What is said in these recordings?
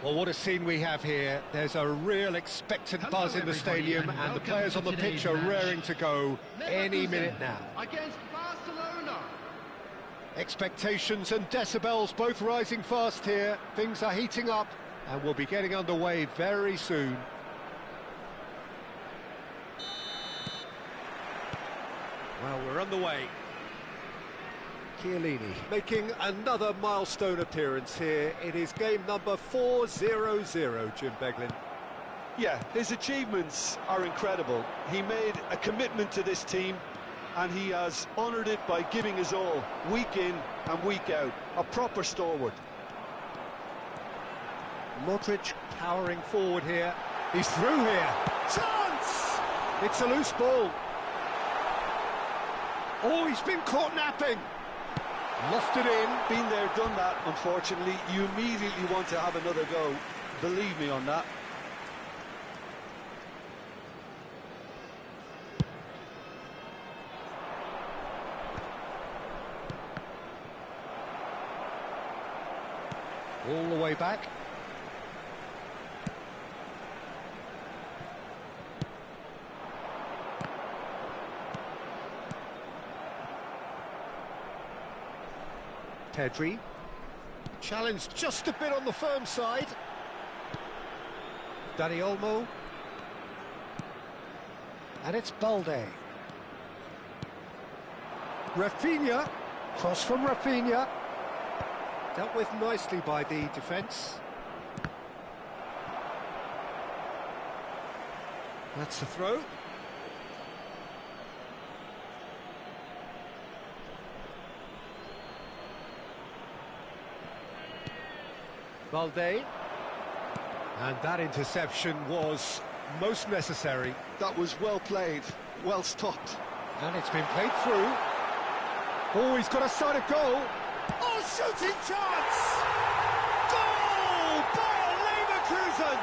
Well, what a scene we have here. There's a real expectant buzz in the stadium, and the players on the pitch are raring to go any minute now. Against Barcelona. Expectations and decibels both rising fast here. Things are heating up, and we'll be getting underway very soon. Well, we're underway. Chiellini making another milestone appearance here. It is game number 400, Jim Beglin. Yeah, his achievements are incredible. He made a commitment to this team and he has honoured it by giving his all, week in and week out. A proper stalwart. Modric powering forward here. He's through here. Chance! It's a loose ball. Oh, he's been caught napping. Lofted in. Been there, done that, unfortunately. You immediately want to have another go. Believe me on that. All the way back. Pedri. Challenged just a bit on the firm side. Dani Olmo. And it's Balde. Rafinha. Cross from Rafinha. Dealt with nicely by the defence. That's the throw. Balde. And that interception was most necessary. That was well played, well stopped. And it's been played through. Oh, he's got a side of goal. Oh, shooting chance! Goal! Bayer Leverkusen!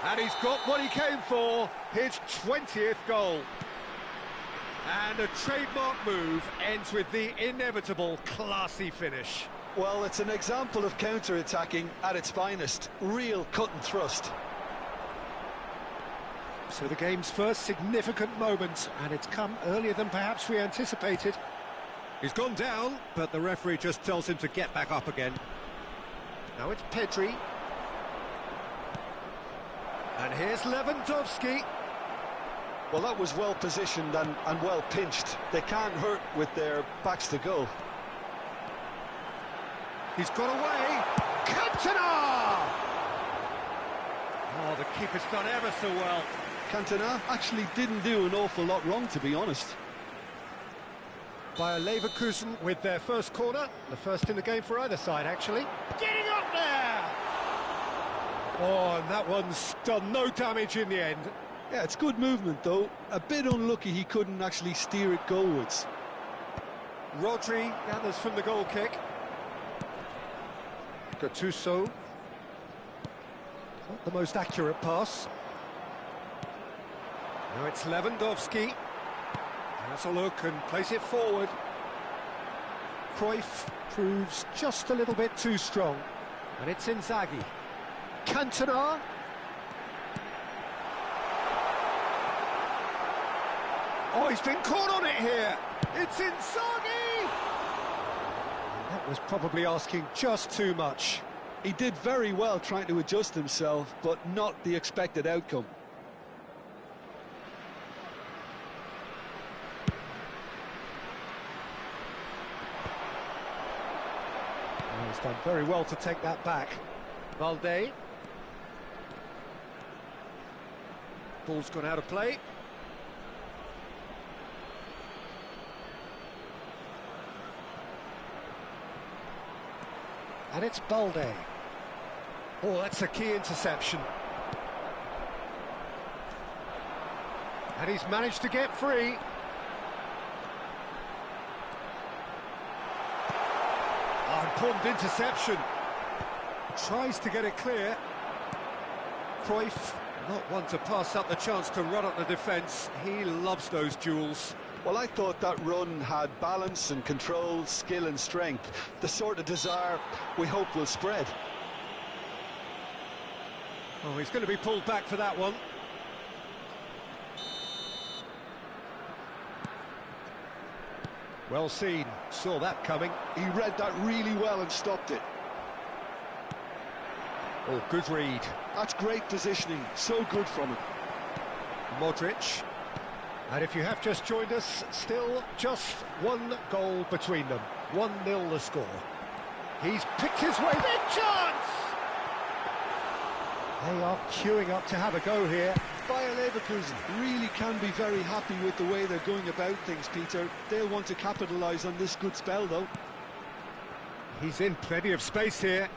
And he's got what he came for, his 20th goal. And a trademark move ends with the inevitable classy finish. Well, it's an example of counter-attacking at its finest. Real cut and thrust. So the game's first significant moment, and it's come earlier than perhaps we anticipated. He's gone down, but the referee just tells him to get back up again. Now it's Pedri. And here's Lewandowski. Well, that was well positioned and well pinched. They can't hurt with their backs to goal. He's got away. Cantona! Oh, the keeper's done ever so well. Cantona actually didn't do an awful lot wrong, to be honest. Bayer Leverkusen with their first corner. The first in the game for either side, actually. Getting up there! Oh, and that one's done no damage in the end. Yeah, it's good movement, though. A bit unlucky he couldn't actually steer it goalwards. Rodri gathers from the goal kick. Gattuso. Not the most accurate pass. Now it's Lewandowski. Has a look and plays it forward. Cruyff proves just a little bit too strong. And it's Inzaghi. Cantona. Oh, he's been caught on it here. It's Inzaghi! That was probably asking just too much. He did very well trying to adjust himself, but not the expected outcome. He's done very well to take that back. Balde. Ball's gone out of play. And it's Balde. Oh, that's a key interception. And he's managed to get free. Oh, important interception. Tries to get it clear. Cruyff, not one to pass up the chance to run at the defence. He loves those duels. Well, I thought that run had balance and control, skill and strength. The sort of desire we hope will spread. Oh, he's going to be pulled back for that one. Well seen, saw that coming. He read that really well and stopped it. Oh, good read. That's great positioning, so good from him. Modric. And if you have just joined us, still just one goal between them. 1-0 the score. He's picked his way. Big chance! They are queuing up to have a go here. Bayer Leverkusen really can be very happy with the way they're going about things, Peter. They'll want to capitalise on this good spell, though. He's in plenty of space here.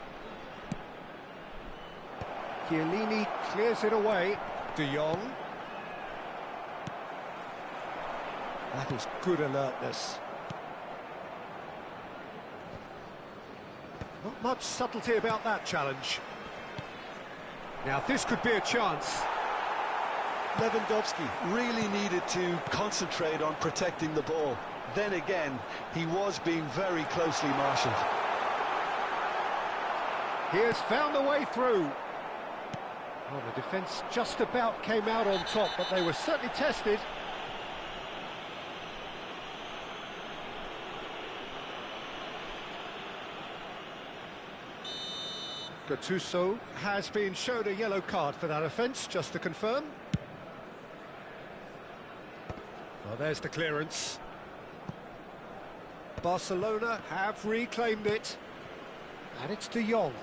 Chiellini clears it away. De Jong. That is good alertness. Not much subtlety about that challenge. Now this could be a chance. Lewandowski really needed to concentrate on protecting the ball. Then again, he was being very closely marshalled. He has found a way through. Well, the defence just about came out on top, but they were certainly tested. Gattuso has been shown a yellow card for that offence, just to confirm. Well, there's the clearance. Barcelona have reclaimed it. And it's De Jong.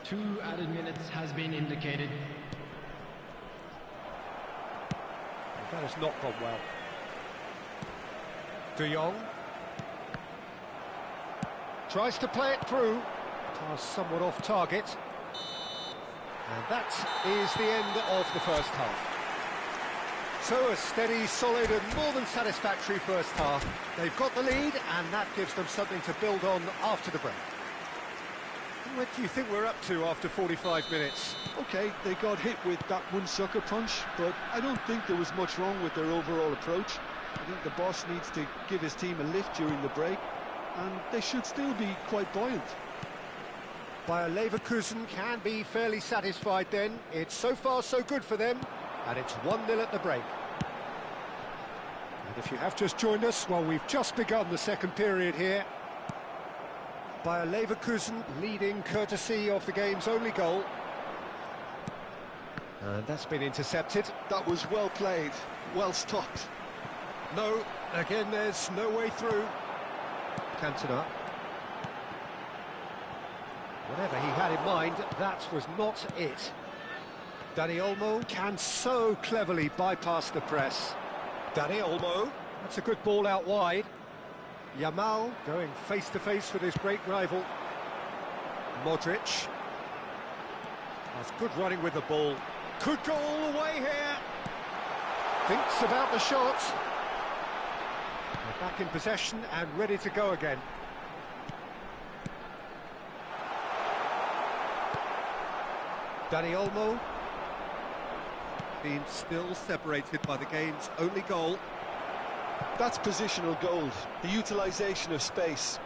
2 added minutes has been indicated. That has not gone well. De Jong. Tries to play it through. Pass somewhat off target. And that is the end of the first half. So a steady, solid and more than satisfactory first half. They've got the lead and that gives them something to build on after the break. What do you think we're up to after 45 minutes? OK, they got hit with that one sucker punch, but I don't think there was much wrong with their overall approach. I think the boss needs to give his team a lift during the break, and they should still be quite buoyant. Bayer Leverkusen can be fairly satisfied then. It's so far so good for them, and it's 1-0 at the break. And if you have just joined us, well, we've just begun the second period here. Bayer Leverkusen leading courtesy of the game's only goal. And that's been intercepted. That was well played, well stopped. No, again there's no way through. Cantona. Whatever he had in mind, that was not it. Dani Olmo can so cleverly bypass the press. Dani Olmo, that's a good ball out wide. Yamal going face-to-face with his great rival. Modric. That's good running with the ball. Could go all the way here. Thinks about the shot. They're back in possession and ready to go again. Dani Olmo being still separated by the game's only goal. That's positional gold, the utilisation of space.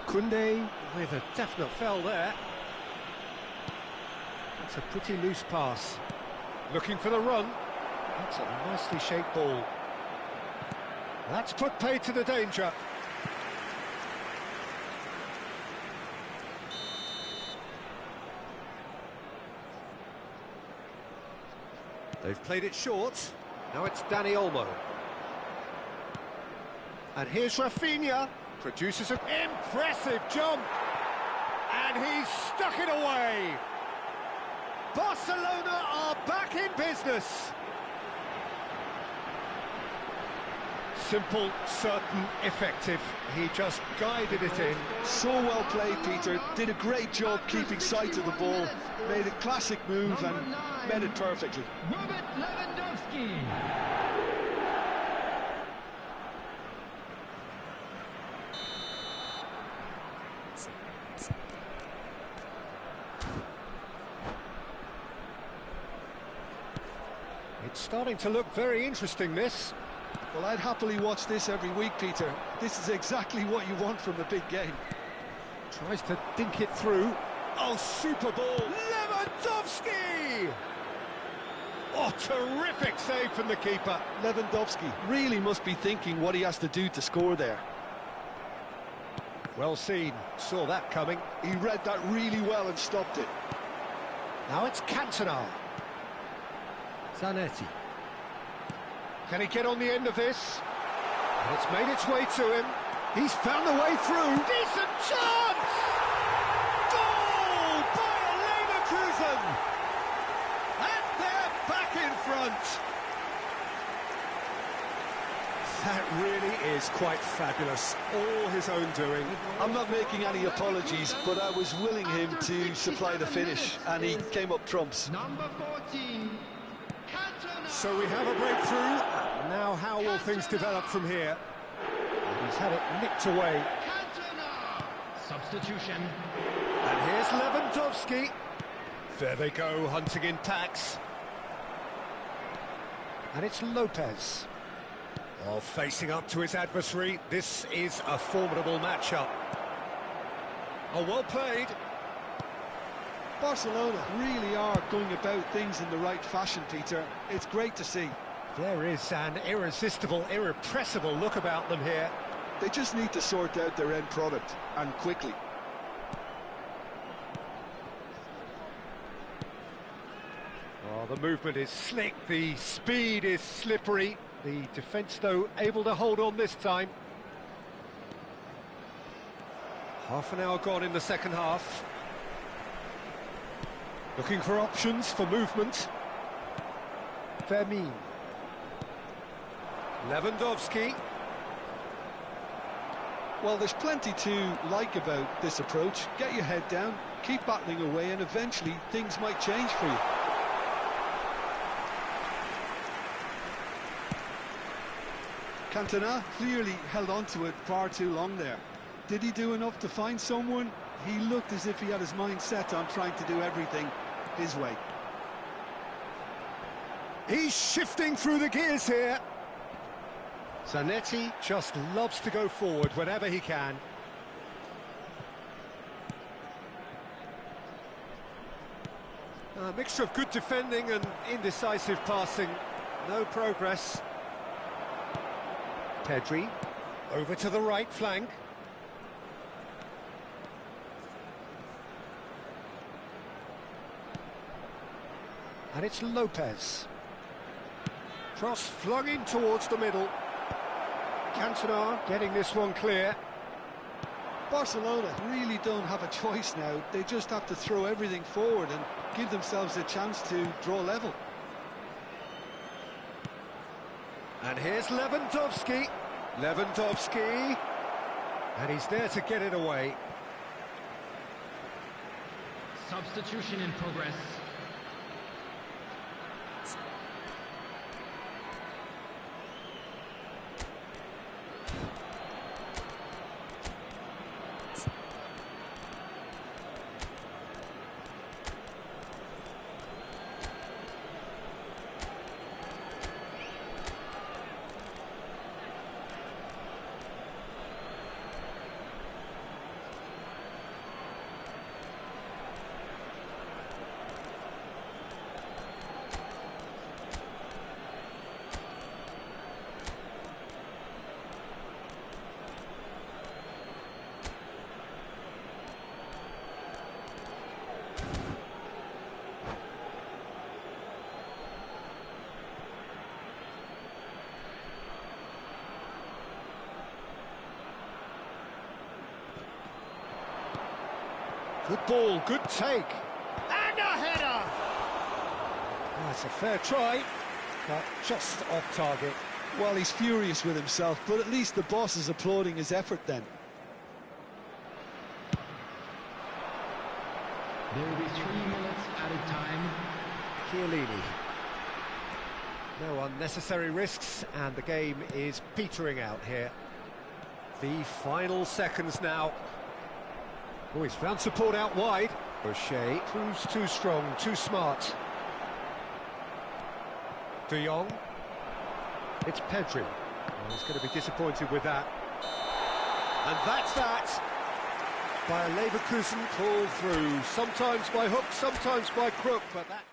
Koundé with a definite foul there. That's a pretty loose pass. Looking for the run. That's a nicely shaped ball. That's put paid to the danger. They've played it short. Now it's Dani Olmo. And here's Rafinha. Produces an impressive jump. And he's stuck it away. Barcelona are back in business. Simple, certain, effective. He just guided it in. So well played, Peter. Did a great job keeping sight of the ball. Made a classic move and met it perfectly. Robert Lewandowski. It's starting to look very interesting, this. Well, I'd happily watch this every week, Peter. This is exactly what you want from a big game. Tries to dink it through. Oh, super ball. Lewandowski! Oh, terrific save from the keeper. Lewandowski really must be thinking what he has to do to score there. Well seen. Saw that coming. He read that really well and stopped it. Now it's Cantona. Zanetti. Can he get on the end of this? And it's made its way to him. He's found the way through. Decent chance! Goal by Leverkusen! And they're back in front. That really is quite fabulous. All his own doing. I'm not making any apologies, but I was willing him to supply the finish, and he came up trumps. Number 14. So we have a breakthrough. Now how will things develop from here? He's had it nicked away. Substitution. And here's Lewandowski. There they go, hunting in packs. And it's Lopez. Oh, facing up to his adversary. This is a formidable matchup. Oh, well played. Barcelona really are going about things in the right fashion, Peter. It's great to see. There is an irresistible, irrepressible look about them here. They just need to sort out their end product, and quickly. Oh, the movement is slick, the speed is slippery. The defence, though, able to hold on this time. Half an hour gone in the second half. Looking for options for movement. Vermeer. Lewandowski. Well, there's plenty to like about this approach. Get your head down, keep battling away, and eventually things might change for you. Cantona clearly held on to it far too long there. Did he do enough to find someone? He looked as if he had his mind set on trying to do everything his way. He's shifting through the gears here. Zanetti just loves to go forward whenever he can. A mixture of good defending and indecisive passing. No progress. Pedri over to the right flank. And it's Lopez. Cross flung in towards the middle. Cantona getting this one clear. Barcelona really don't have a choice now. They just have to throw everything forward and give themselves a chance to draw level. And here's Lewandowski. Lewandowski. And he's there to get it away. Substitution in progress. Good ball, good take. And a header! That's a fair try, but just off target. Well, he's furious with himself, but at least the boss is applauding his effort then. There will be 3 minutes added time. Chiellini. No unnecessary risks, and the game is petering out here. The final seconds now. Oh, he's found support out wide. O'Shea proves too strong, too smart. De Jong. It's Pedri. Oh, he's going to be disappointed with that. And that's that. By a Leverkusen pull through, sometimes by hook, sometimes by crook, but that...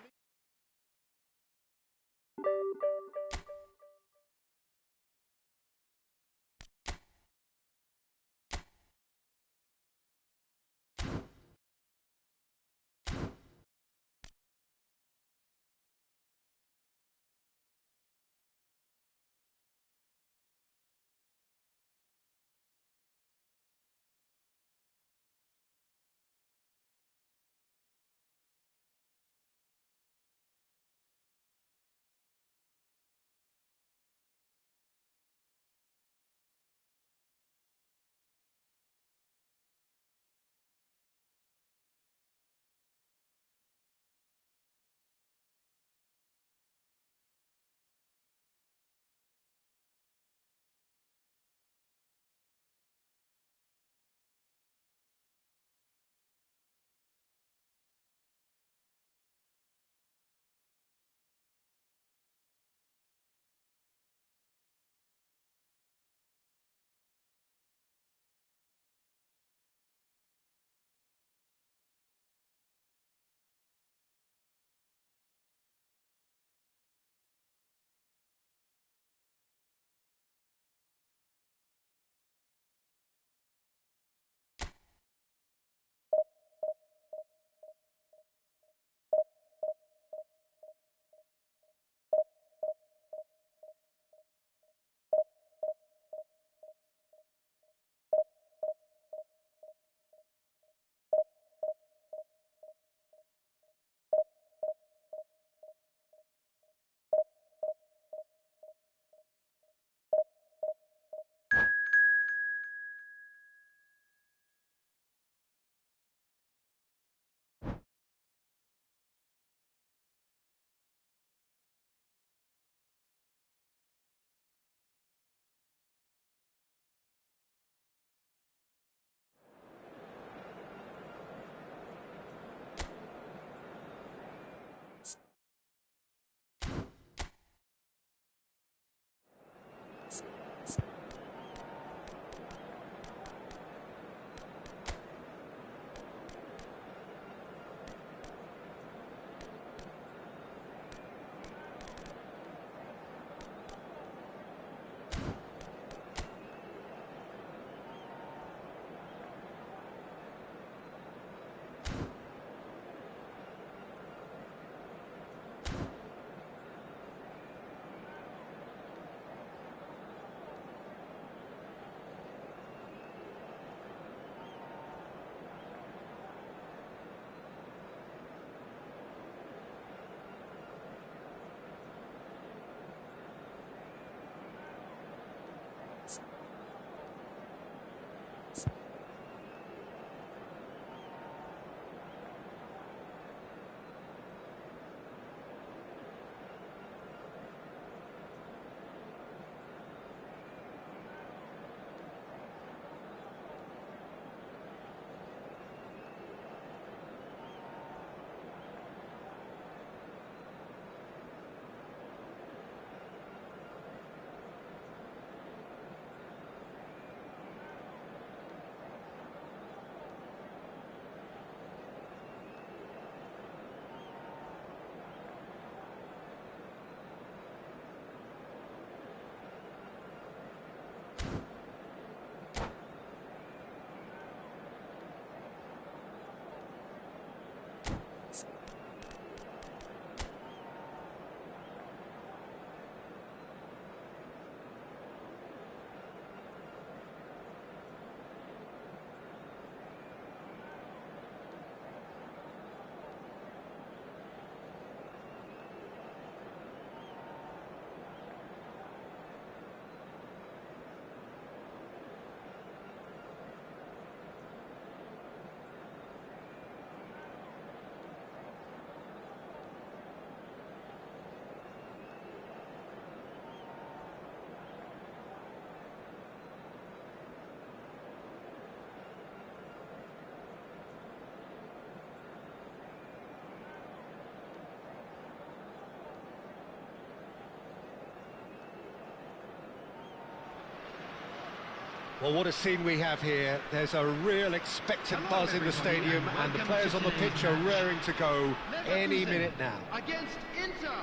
Well, what a scene we have here. There's a real expectant buzz in the stadium, and the players on the pitch are raring to go any minute now. Against Inter.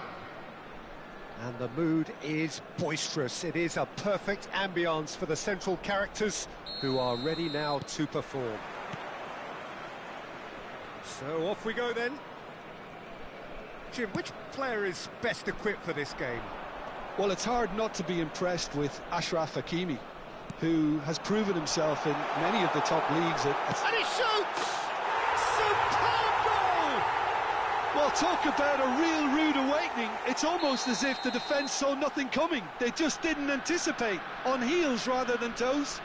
And the mood is boisterous. It is a perfect ambience for the central characters who are ready now to perform. So off we go then. Jim, which player is best equipped for this game? Well, it's hard not to be impressed with Achraf Hakimi, who has proven himself in many of the top leagues. And he shoots! Superb goal! Well, talk about a real rude awakening. It's almost as if the defence saw nothing coming. They just didn't anticipate, on heels rather than toes.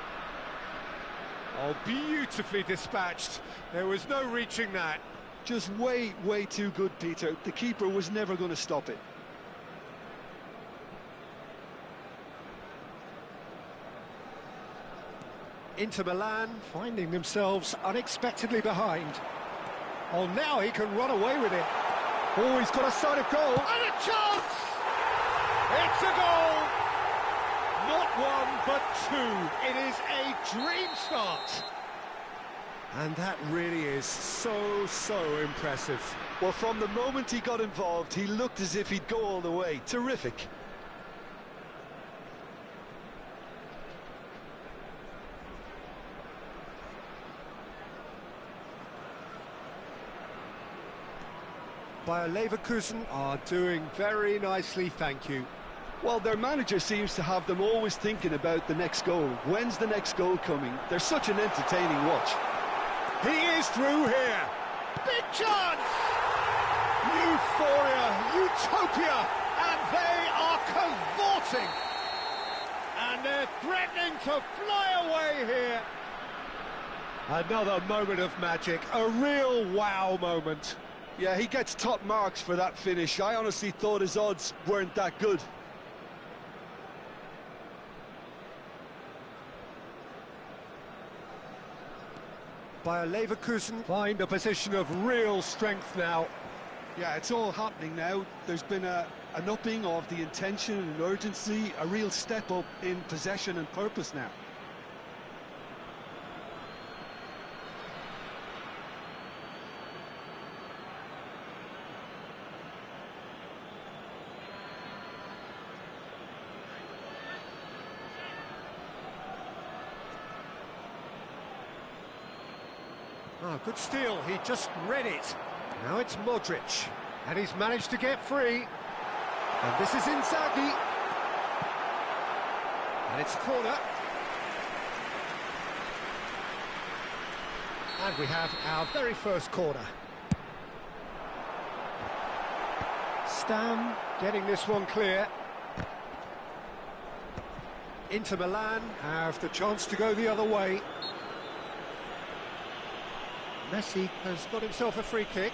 Oh, beautifully dispatched. There was no reaching that. Just way, way too good, Peter. The keeper was never going to stop it. Inter Milan finding themselves unexpectedly behind. Oh, now he can run away with it. Oh, he's got a sight of goal. And a chance! It's a goal! Not one, but two. It is a dream start. And that really is so impressive. Well, from the moment he got involved, he looked as if he'd go all the way. Terrific. Bayer Leverkusen are doing very nicely, thank you. Well, their manager seems to have them always thinking about the next goal. When's the next goal coming? They're such an entertaining watch. He is through here. Big chance! Euphoria, utopia, and they are cavorting. And they're threatening to fly away here. Another moment of magic, a real wow moment. Yeah, he gets top marks for that finish. I honestly thought his odds weren't that good. Bayer Leverkusen find a position of real strength now. Yeah, it's all happening now. There's been an upping of the intention and urgency, a real step up in possession and purpose now. Oh, good steal, he just read it. Now it's Modric, and he's managed to get free. And this is Inzaghi. And it's a corner. And we have our very first corner. Stam getting this one clear. Inter Milan have the chance to go the other way. Messi has got himself a free kick.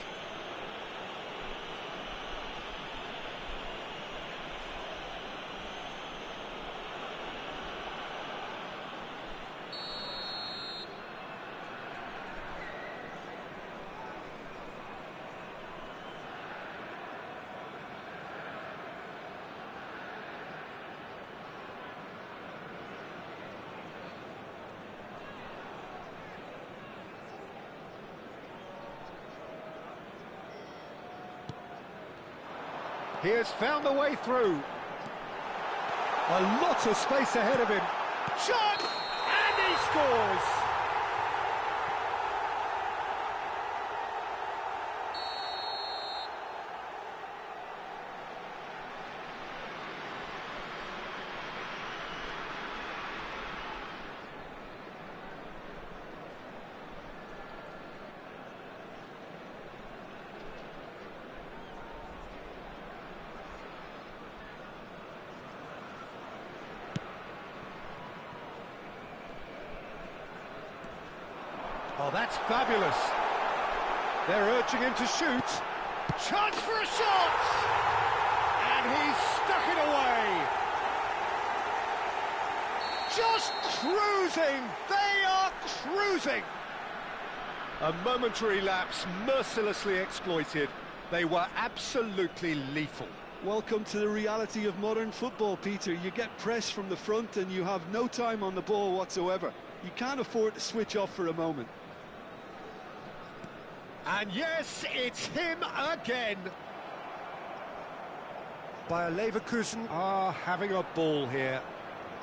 He has found a way through. A lot of space ahead of him. Shot! And he scores! Oh, that's fabulous. They're urging him to shoot. Chance for a shot! And he's stuck it away. Just cruising. They are cruising. A momentary lapse mercilessly exploited. They were absolutely lethal. Welcome to the reality of modern football, Peter. You get press from the front and you have no time on the ball whatsoever. You can't afford to switch off for a moment. And yes, it's him again. Bayer Leverkusen are having a ball here.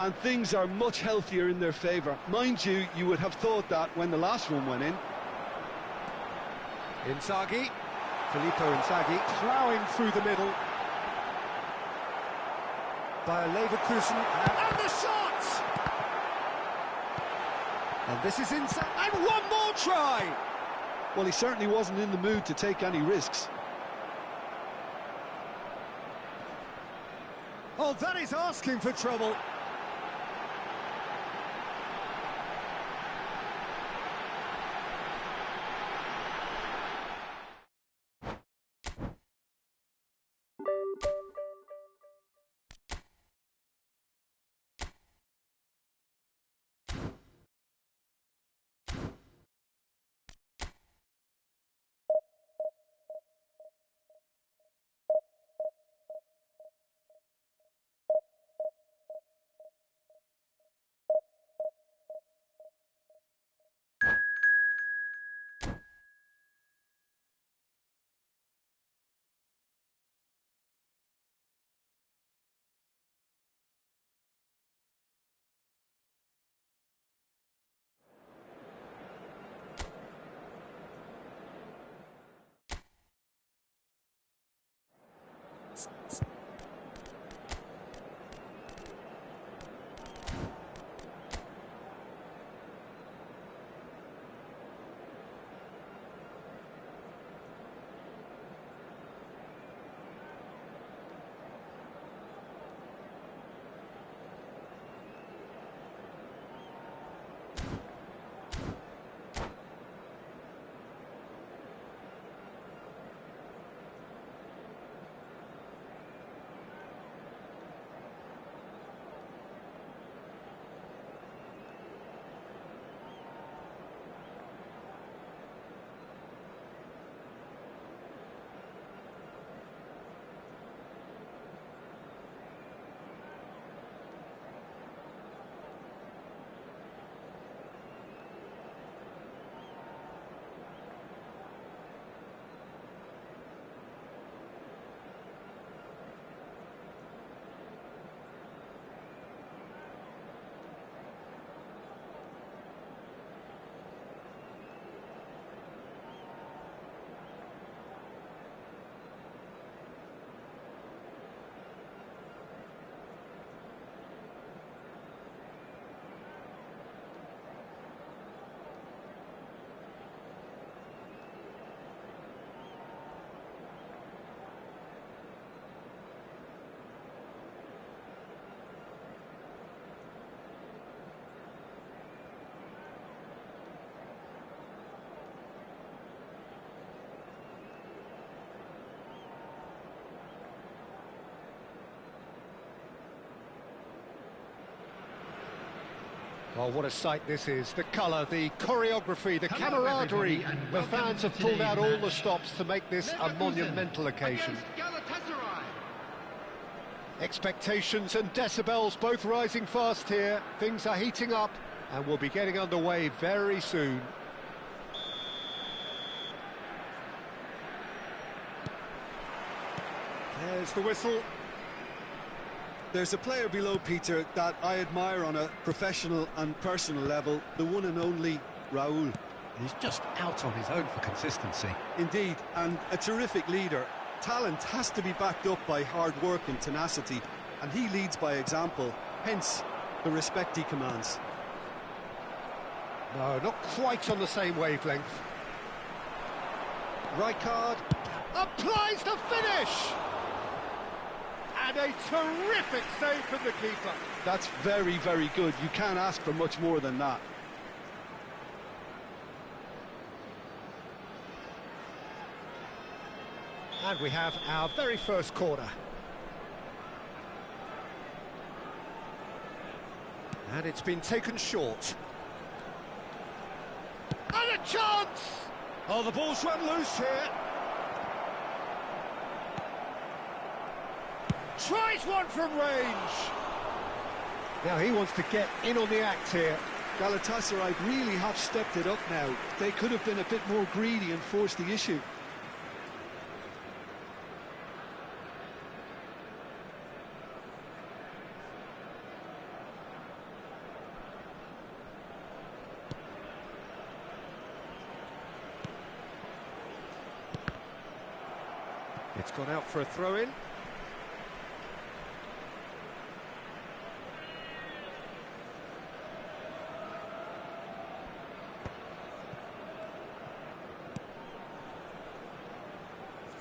And things are much healthier in their favour. Mind you, you would have thought that when the last one went in. Inzaghi, Filippo Inzaghi, ploughing through the middle. Bayer Leverkusen, and the shot! And this is inside, and one more try! Well, he certainly wasn't in the mood to take any risks. Oh, that is asking for trouble. Well, what a sight this is. The colour, the choreography, the camaraderie. The fans have pulled out all the stops to make this a monumental occasion. Expectations and decibels both rising fast here. Things are heating up and we'll be getting underway very soon. There's the whistle. There's a player below, Peter, that I admire on a professional and personal level, the one and only Raúl. He's just out on his own for consistency. Indeed, and a terrific leader. Talent has to be backed up by hard work and tenacity, and he leads by example, hence the respect he commands. No, not quite on the same wavelength. Rijkaard applies the finish! And a terrific save from the keeper. That's very, very good. You can't ask for much more than that. And we have our very first corner. And it's been taken short. And a chance! Oh, the ball's run loose here. Tries one from range. Now he wants to get in on the act here. Galatasaray really have stepped it up now. They could have been a bit more greedy and forced the issue. It's gone out for a throw-in.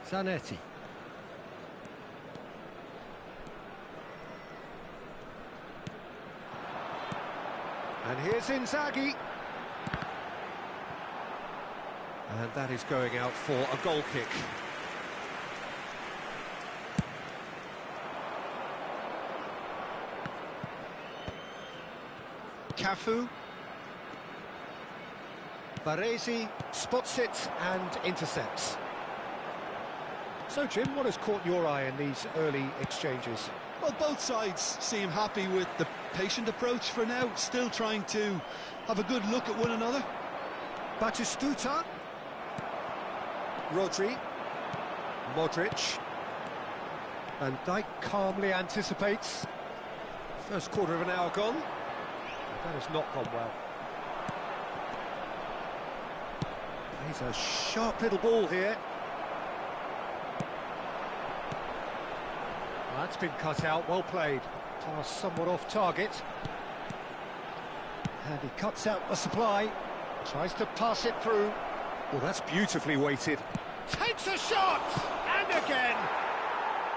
Zanetti. And here's Inzaghi. And that is going out for a goal kick. Cafu. Baresi spots it and intercepts. So, Jim, what has caught your eye in these early exchanges? Well, both sides seem happy with the patient approach for now, still trying to have a good look at one another. Batistuta. Rodri. Modric. Van Dijk calmly anticipates. First quarter of an hour gone. That has not gone well. He's a sharp little ball here. That's been cut out, well played. Pass somewhat off target. And he cuts out the supply. Tries to pass it through. Well, that's beautifully weighted. Takes a shot! And again!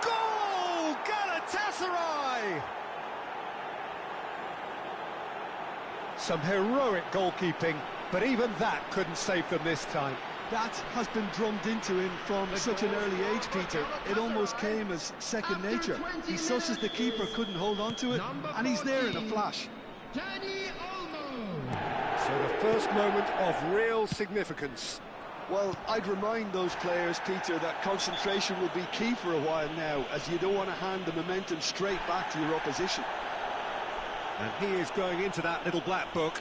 Goal! Galatasaray! Some heroic goalkeeping, but even that couldn't save them this time. That has been drummed into him from such an early age, Peter. It almost came as second nature. He susses the keeper, couldn't hold on to it, and he's there in a flash. So the first moment of real significance. Well, I'd remind those players, Peter, that concentration will be key for a while now, as you don't want to hand the momentum straight back to your opposition. And he is going into that little black book.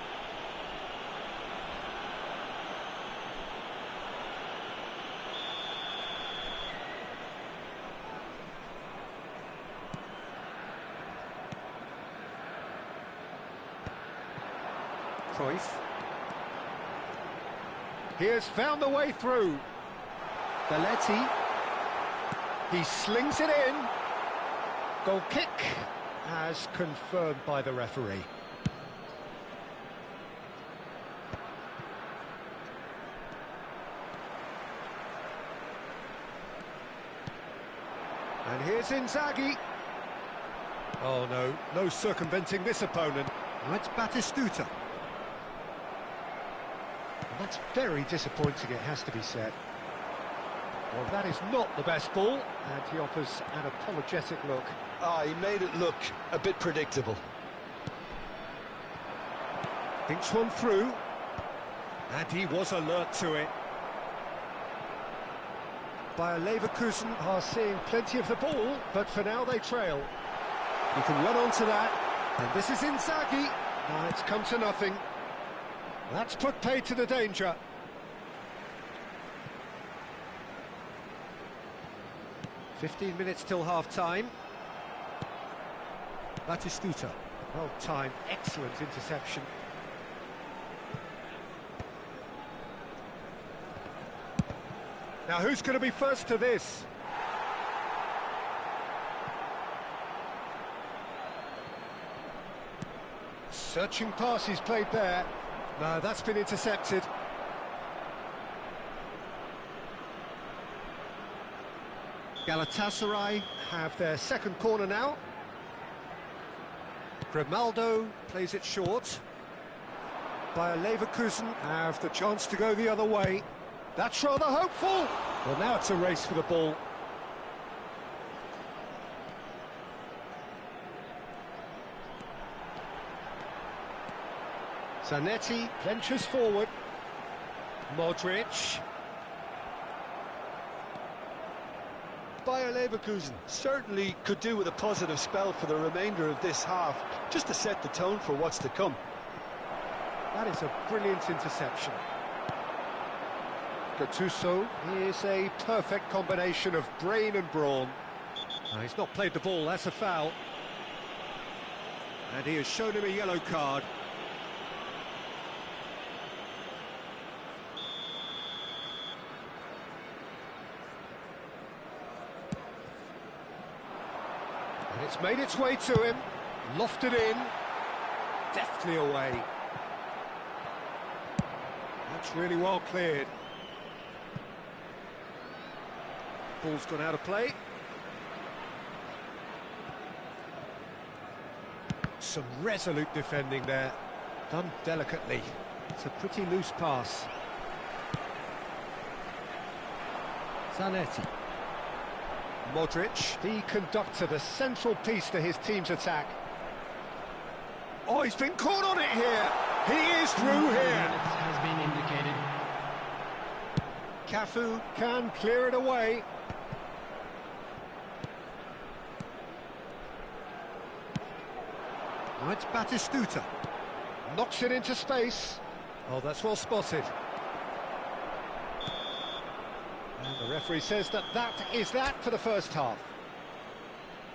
Cruyff. He has found the way through. Belletti. He slings it in. Goal kick, as confirmed by the referee. And here's Inzaghi. Oh no, no circumventing this opponent. That's Batistuta. That's very disappointing, it has to be said. Well, that is not the best ball, and he offers an apologetic look. He made it look a bit predictable. Thinks one through, and he was alert to it. Bayer Leverkusen are seeing plenty of the ball, but for now they trail. You can run onto that, and this is Inzaghi. Now it's come to nothing. That's put paid to the danger. "15 minutes till half-time. Batistuta, well timed, excellent interception. Now who's going to be first to this? Searching pass he's played there. No, that's been intercepted. Galatasaray have their second corner now. Grimaldo plays it short. Bayer Leverkusen have the chance to go the other way. That's rather hopeful. Well, now it's a race for the ball. Zanetti ventures forward. Modric. Bayer Leverkusen certainly could do with a positive spell for the remainder of this half, just to set the tone for what's to come. That is a brilliant interception. Gattuso is a perfect combination of brain and brawn. No, he's not played the ball, that's a foul. And he has shown him a yellow card. And it's made its way to him, lofted in, deftly away. That's really well cleared. Ball's gone out of play. Some resolute defending there, done delicately. It's a pretty loose pass. Zanetti. Modric, the conductor, the central piece to his team's attack. Oh, he's been caught on it here. He is through here. Has been indicated. Cafu can clear it away. Now it's Batistuta. Knocks it into space. Oh, that's well spotted. And the referee says that is that for the first half.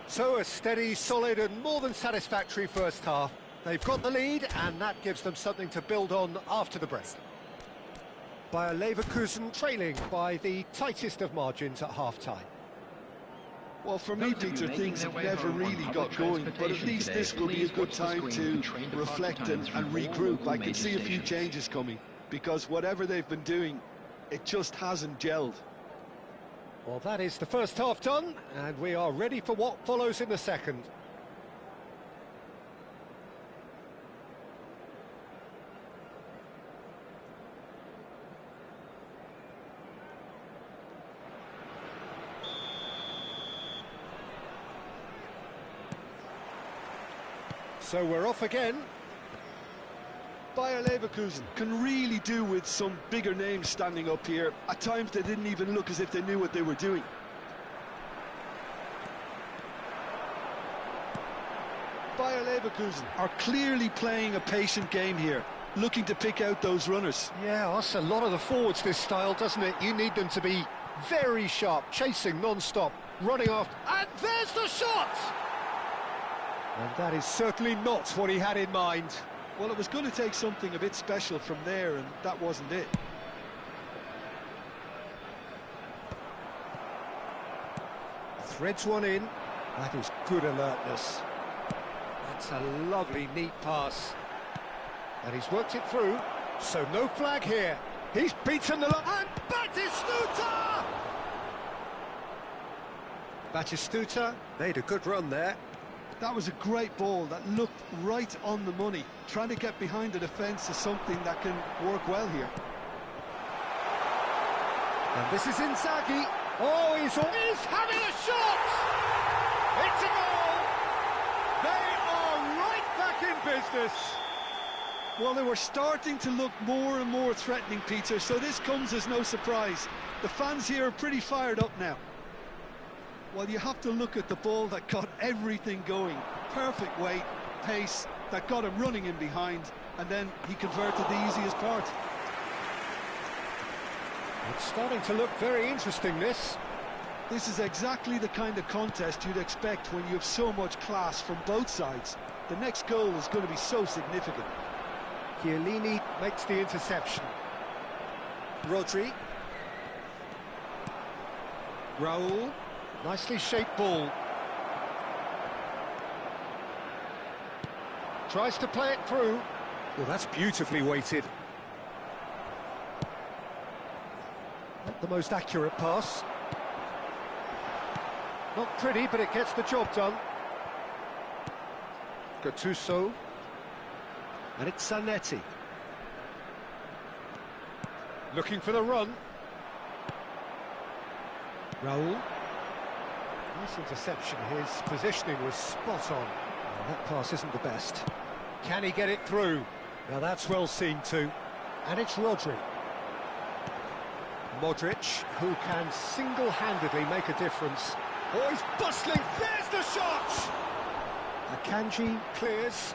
So a steady, solid and more than satisfactory first half. They've got the lead and that gives them something to build on after the break. Bayer Leverkusen trailing by the tightest of margins at half-time. Well, for me, Peter, things have never really got going, but at least this will be a good time to reflect and regroup. I can see a few changes coming, because whatever they've been doing, it just hasn't gelled. Well, that is the first half done, and we are ready for what follows in the second. So we're off again. Bayer Leverkusen can really do with some bigger names standing up here. At times they didn't even look as if they knew what they were doing. Bayer Leverkusen are clearly playing a patient game here, looking to pick out those runners. Yeah, that's a lot of the forwards, this style, doesn't it? You need them to be very sharp, chasing non-stop, running after... And there's the shot! And that is certainly not what he had in mind. Well, it was going to take something a bit special from there, and that wasn't it. Threads one in. That is good alertness. That's a lovely, neat pass. And he's worked it through, so no flag here. He's beaten the line. And Batistuta! Batistuta made a good run there. That was a great ball that looked right on the money. Trying to get behind the defence is something that can work well here. And this is Inzaghi. Oh, he's having a shot! It's a goal! They are right back in business. Well, they were starting to look more and more threatening, Peter, so this comes as no surprise. The fans here are pretty fired up now. Well, you have to look at the ball that got everything going. Perfect weight, pace, that got him running in behind, and then he converted the easiest part. It's starting to look very interesting, this. This is exactly the kind of contest you'd expect when you have so much class from both sides. The next goal is going to be so significant. Chiellini makes the interception. Rodri. Raul. Nicely shaped ball. Tries to play it through. Well, that's beautifully weighted. Not the most accurate pass. Not pretty, but it gets the job done. Gattuso. And it's Zanetti. Looking for the run. Raul. Nice interception. His positioning was spot on. Well, that pass isn't the best. Can he get it through? Now that's well seen too. And it's Rodri. Modric, who can single-handedly make a difference. Oh, he's bustling. There's the shot! Akanji clears.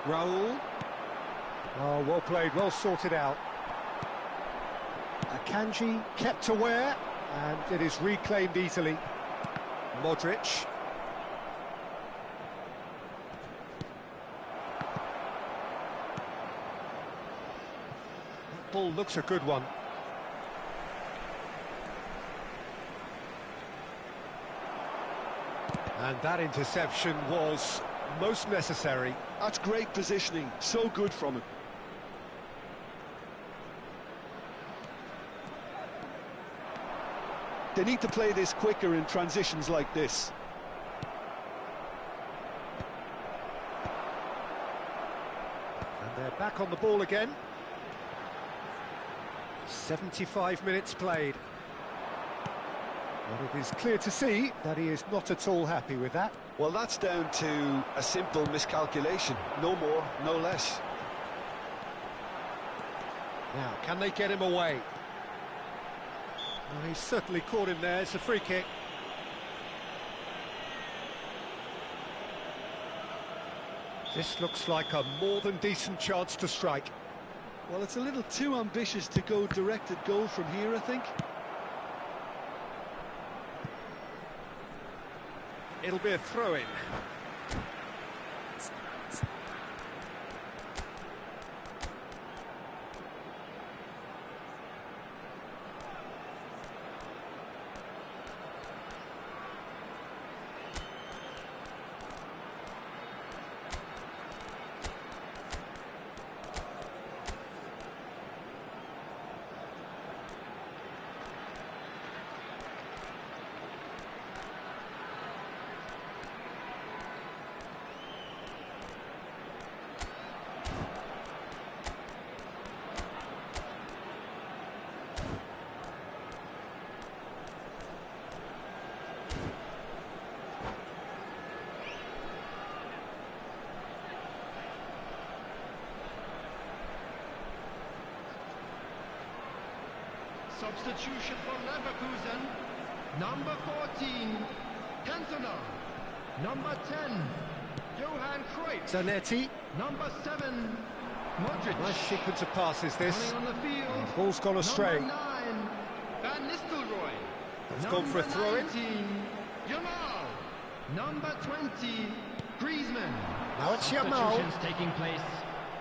Raul. Oh, well played, well sorted out. Akanji kept aware, and it is reclaimed easily. Modric. That ball looks a good one. And that interception was most necessary. That's great positioning, so good from him. They need to play this quicker in transitions like this. And they're back on the ball again. 75 minutes played. But it is clear to see that he is not at all happy with that. Well, that's down to a simple miscalculation. No more, no less. Now, can they get him away? Well, he's certainly caught him there. It's a free kick. This looks like a more than decent chance to strike. Well, it's a little too ambitious to go directed goal from here, I think. It'll be a throw-in. Substitution for Leverkusen. Number 14, Cantona. Number 10, Johan Cruyff. Zanetti. Number 7, Modric. Nice sequence of passes, this. Running on the field. Ball's gone astray. Number 9, Van Nistelrooy. It's gone for a throw-in. 19, Jamal. Number 20, Griezmann. Now it's Jamal. Substitutions taking place.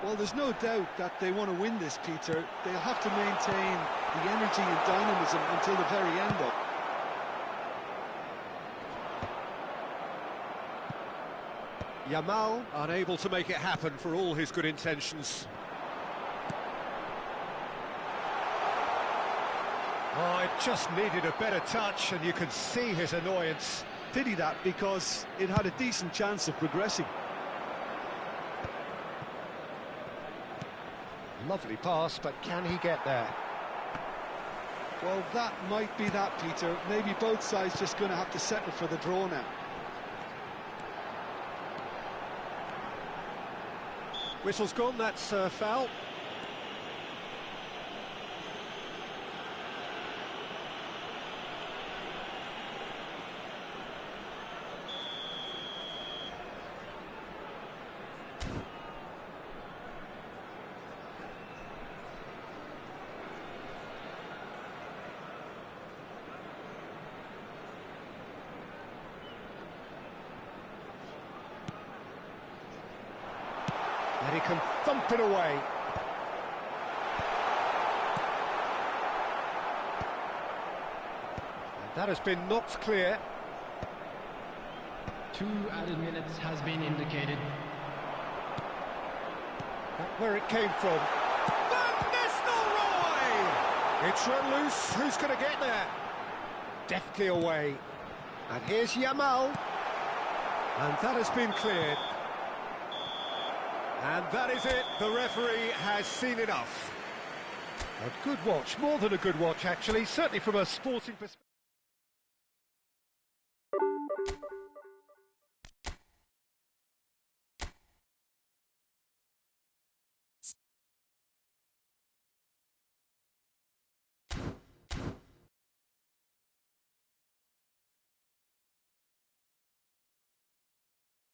Well, there's no doubt that they want to win this, Peter. They'll have to maintain the energy and dynamism until the very end, though. Jamal unable to make it happen for all his good intentions. Oh, it just needed a better touch, and you could see his annoyance. Pity that, because it had a decent chance of progressing. Lovely pass, but can he get there? Well, that might be that, Peter. Maybe both sides just going to have to settle for the draw now. Whistle's gone, that's foul. And he can thump it away. And that has been knocked clear. 2 added minutes has been indicated. That's where it came from. Van Nistelrooy! It's run loose. Who's going to get there? Deftly away. And here's Jamal. And that has been cleared. And that is it. The referee has seen enough. A good watch, more than a good watch, actually, certainly from a sporting perspective.